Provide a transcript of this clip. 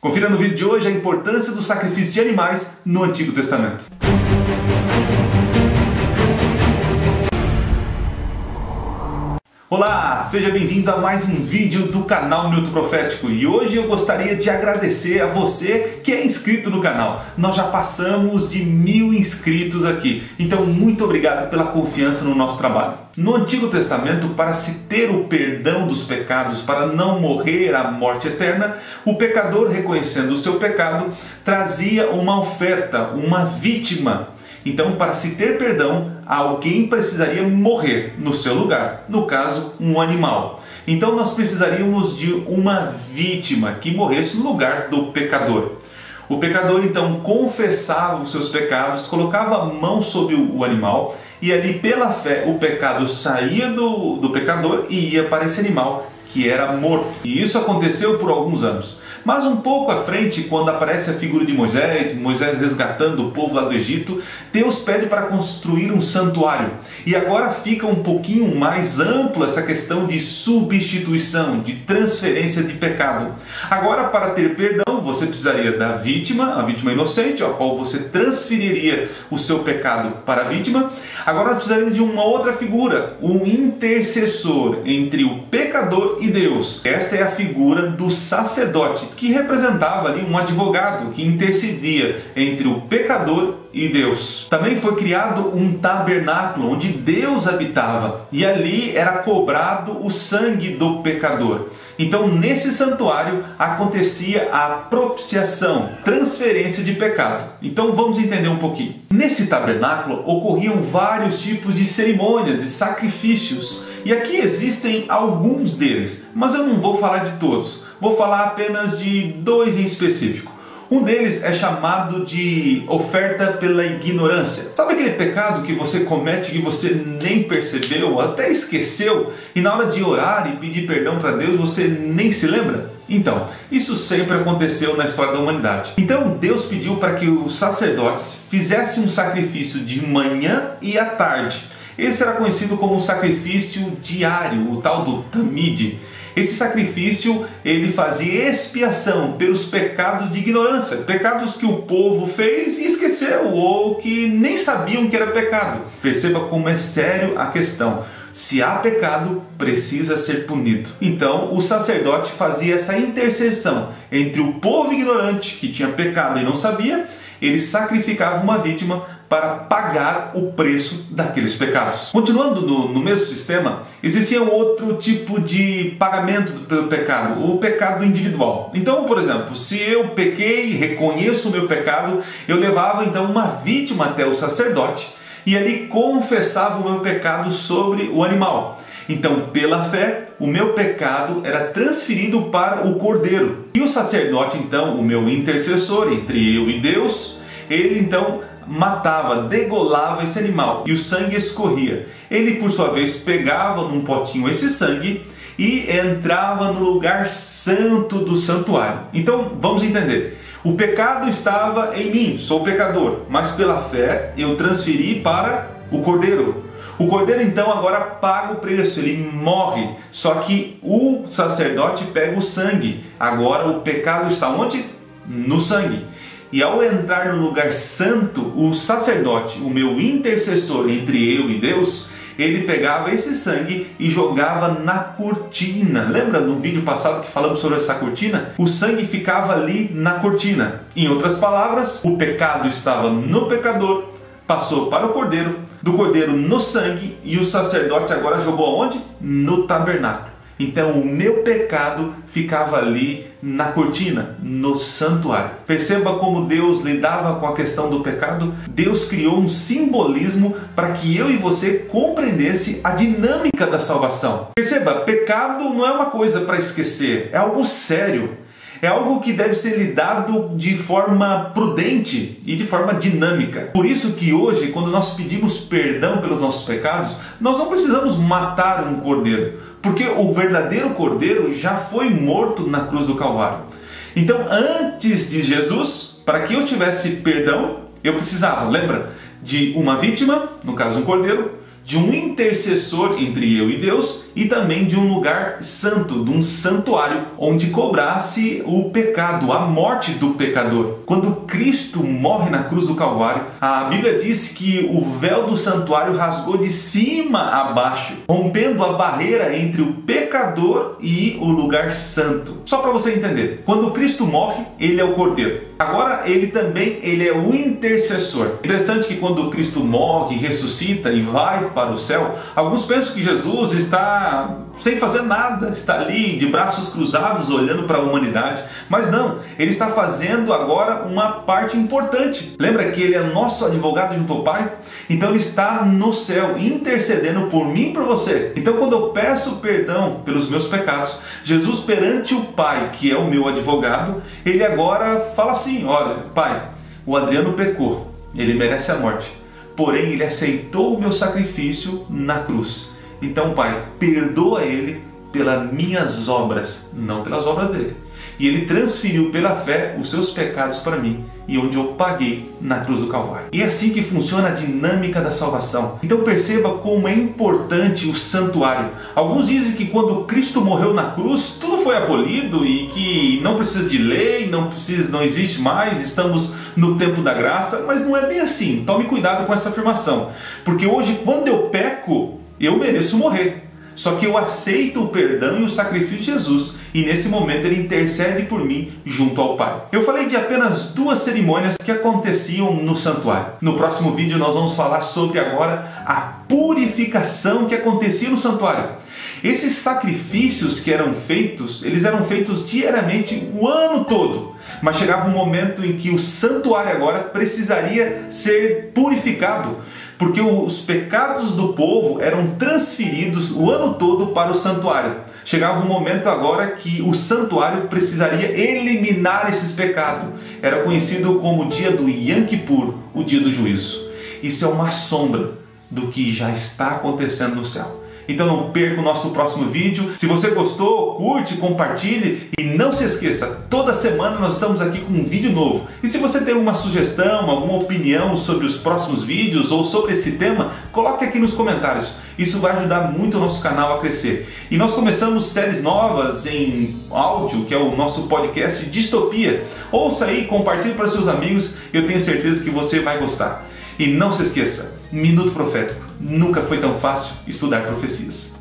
Confira no vídeo de hoje a importância do sacrifício de animais no Antigo Testamento. Olá, seja bem-vindo a mais um vídeo do canal Minuto Profético e hoje eu gostaria de agradecer a você que é inscrito no canal. Nós já passamos de 1000 inscritos aqui, então muito obrigado pela confiança no nosso trabalho. No Antigo Testamento, para se ter o perdão dos pecados, para não morrer a morte eterna, o pecador, reconhecendo o seu pecado, trazia uma oferta, uma vítima. Então, para se ter perdão, alguém precisaria morrer no seu lugar, no caso, um animal. Então, nós precisaríamos de uma vítima que morresse no lugar do pecador. O pecador, então, confessava os seus pecados, colocava a mão sobre o animal e ali, pela fé, o pecado saía do pecador e ia para esse animal que era morto. E isso aconteceu por alguns anos. Mas um pouco à frente, quando aparece a figura de Moisés resgatando o povo lá do Egito, Deus pede para construir um santuário. E agora fica um pouquinho mais ampla essa questão de substituição, de transferência de pecado. Agora, para ter perdão, você precisaria da vítima, a vítima inocente, a qual você transferiria o seu pecado para a vítima. Agora nós precisaríamos de uma outra figura, um intercessor entre o pecador e Deus. Esta é a figura do sacerdote, que representava ali um advogado que intercedia entre o pecador e Deus. Também foi criado um tabernáculo onde Deus habitava e ali era cobrado o sangue do pecador. Então, nesse santuário acontecia a propiciação, transferência de pecado. Então, vamos entender um pouquinho. Nesse tabernáculo ocorriam vários tipos de cerimônias, de sacrifícios. E aqui existem alguns deles, mas eu não vou falar de todos. Vou falar apenas de dois em específico. Um deles é chamado de oferta pela ignorância. Sabe aquele pecado que você comete que você nem percebeu, até esqueceu, e na hora de orar e pedir perdão para Deus você nem se lembra? Então, isso sempre aconteceu na história da humanidade. Então, Deus pediu para que os sacerdotes fizessem um sacrifício de manhã e à tarde. Esse era conhecido como o sacrifício diário, o tal do Tamid. Esse sacrifício ele fazia expiação pelos pecados de ignorância, pecados que o povo fez e esqueceu ou que nem sabiam que era pecado. Perceba como é sério a questão. Se há pecado, precisa ser punido. Então, o sacerdote fazia essa intercessão entre o povo ignorante que tinha pecado e não sabia, ele sacrificava uma vítima para pagar o preço daqueles pecados. Continuando no mesmo sistema, existia outro tipo de pagamento pelo pecado, o pecado individual. Então, por exemplo, se eu pequei, reconheço o meu pecado, eu levava então uma vítima até o sacerdote e ali confessava o meu pecado sobre o animal. Então, pela fé, o meu pecado era transferido para o cordeiro. E o sacerdote, então, o meu intercessor entre eu e Deus, ele então matava, degolava esse animal e o sangue escorria. Ele, por sua vez, pegava num potinho esse sangue e entrava no lugar santo do santuário. Então, vamos entender. O pecado estava em mim, sou pecador, mas pela fé eu transferi para o cordeiro. O cordeiro então agora paga o preço, ele morre, só que o sacerdote pega o sangue. Agora o pecado está onde? No sangue. E ao entrar no lugar santo, o sacerdote, o meu intercessor entre eu e Deus, ele pegava esse sangue e jogava na cortina. Lembra no vídeo passado que falamos sobre essa cortina? O sangue ficava ali na cortina. Em outras palavras, o pecado estava no pecador, passou para o cordeiro, do cordeiro no sangue, e o sacerdote agora jogou aonde? No tabernáculo. Então o meu pecado ficava ali na cortina, no santuário. Perceba como Deus lidava com a questão do pecado. Deus criou um simbolismo para que eu e você compreendesse a dinâmica da salvação. Perceba, pecado não é uma coisa para esquecer, é algo sério. É algo que deve ser lidado de forma prudente e de forma dinâmica. Por isso que hoje, quando nós pedimos perdão pelos nossos pecados, nós não precisamos matar um cordeiro, porque o verdadeiro cordeiro já foi morto na cruz do Calvário. Então, antes de Jesus, para que eu tivesse perdão, eu precisava, lembra, de uma vítima, no caso um cordeiro, de um intercessor entre eu e Deus e também de um lugar santo, de um santuário, onde cobrasse o pecado, a morte do pecador. Quando Cristo morre na cruz do Calvário, a Bíblia diz que o véu do santuário rasgou de cima a baixo, rompendo a barreira entre o pecador e o lugar santo. Só para você entender, quando Cristo morre, ele é o Cordeiro. Agora ele é o intercessor. Interessante que quando Cristo morre, ressuscita e vai para o céu, alguns pensam que Jesus está sem fazer nada, está ali de braços cruzados olhando para a humanidade, mas não, ele está fazendo agora uma parte importante. Lembra que ele é nosso advogado junto ao Pai? Então ele está no céu intercedendo por mim e por você. Então quando eu peço perdão pelos meus pecados, Jesus perante o Pai, que é o meu advogado, ele agora fala assim: olha, Pai, o Adriano pecou, ele merece a morte, porém ele aceitou o meu sacrifício na cruz. Então, Pai, perdoa ele pelas minhas obras, não pelas obras dele. E ele transferiu pela fé os seus pecados para mim, e onde eu paguei na cruz do Calvário. E é assim que funciona a dinâmica da salvação. Então perceba como é importante o santuário. Alguns dizem que quando Cristo morreu na cruz, tudo foi abolido e que não precisa de lei, não existe mais, estamos no tempo da graça, mas não é bem assim. Tome cuidado com essa afirmação, porque hoje quando eu peco, eu mereço morrer. Só que eu aceito o perdão e o sacrifício de Jesus, e nesse momento ele intercede por mim junto ao Pai. Eu falei de apenas 2 cerimônias que aconteciam no santuário. No próximo vídeo nós vamos falar sobre agora a purificação que acontecia no santuário. Esses sacrifícios que eram feitos, eles eram feitos diariamente o ano todo. Mas chegava um momento em que o santuário agora precisaria ser purificado, porque os pecados do povo eram transferidos o ano todo para o santuário. Chegava um momento agora que o santuário precisaria eliminar esses pecados. Era conhecido como o dia do Yom Kippur, o dia do juízo. Isso é uma sombra do que já está acontecendo no céu. Então não perca o nosso próximo vídeo. Se você gostou, curte, compartilhe e não se esqueça, toda semana nós estamos aqui com um vídeo novo. E se você tem alguma sugestão, alguma opinião sobre os próximos vídeos ou sobre esse tema, coloque aqui nos comentários. Isso vai ajudar muito o nosso canal a crescer. E nós começamos séries novas em áudio, que é o nosso podcast Distopia. Ouça aí, compartilhe para seus amigos, eu tenho certeza que você vai gostar. E não se esqueça, Minuto Profético. Nunca foi tão fácil estudar profecias.